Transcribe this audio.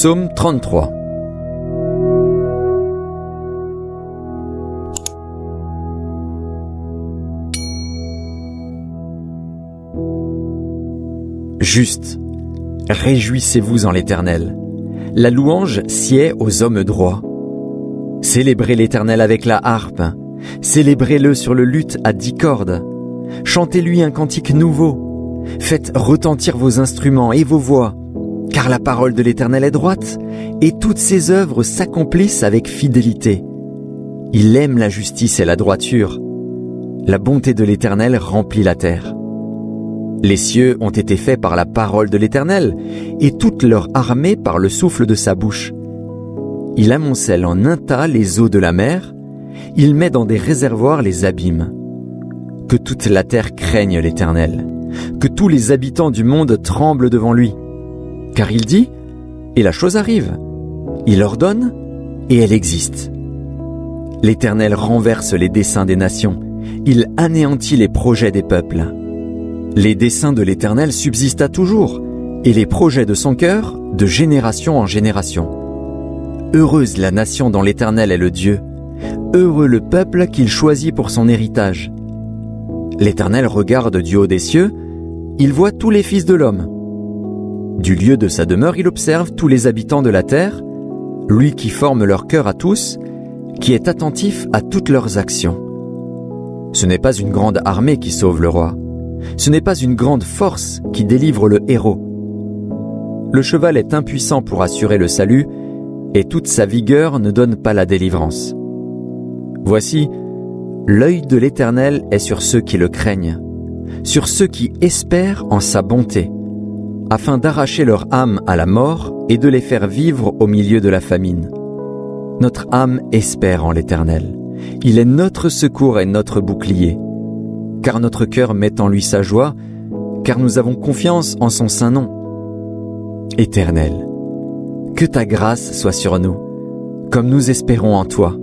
Psaume 33. Juste, réjouissez-vous en l'Éternel. La louange sied aux hommes droits. Célébrez l'Éternel avec la harpe. Célébrez-le sur le luth à 10 cordes. Chantez-lui un cantique nouveau. Faites retentir vos instruments et vos voix. Car la parole de l'Éternel est droite, et toutes ses œuvres s'accomplissent avec fidélité. Il aime la justice et la droiture. La bonté de l'Éternel remplit la terre. Les cieux ont été faits par la parole de l'Éternel, et toute leur armée par le souffle de sa bouche. Il amoncelle en un tas les eaux de la mer, il met dans des réservoirs les abîmes. Que toute la terre craigne l'Éternel, que tous les habitants du monde tremblent devant lui. Car il dit, et la chose arrive. Il ordonne, et elle existe. L'Éternel renverse les desseins des nations, il anéantit les projets des peuples. Les desseins de l'Éternel subsistent à toujours, et les projets de son cœur, de génération en génération. Heureuse la nation dont l'Éternel est le Dieu, heureux le peuple qu'il choisit pour son héritage. L'Éternel regarde du haut des cieux, il voit tous les fils de l'homme. Du lieu de sa demeure, il observe tous les habitants de la terre, lui qui forme leur cœur à tous, qui est attentif à toutes leurs actions. Ce n'est pas une grande armée qui sauve le roi. Ce n'est pas une grande force qui délivre le héros. Le cheval est impuissant pour assurer le salut, et toute sa vigueur ne donne pas la délivrance. Voici, l'œil de l'Éternel est sur ceux qui le craignent, sur ceux qui espèrent en sa bonté, afin d'arracher leur âme à la mort et de les faire vivre au milieu de la famine. Notre âme espère en l'Éternel. Il est notre secours et notre bouclier. Car notre cœur met en lui sa joie, car nous avons confiance en son saint nom. Éternel, que ta grâce soit sur nous, comme nous espérons en toi.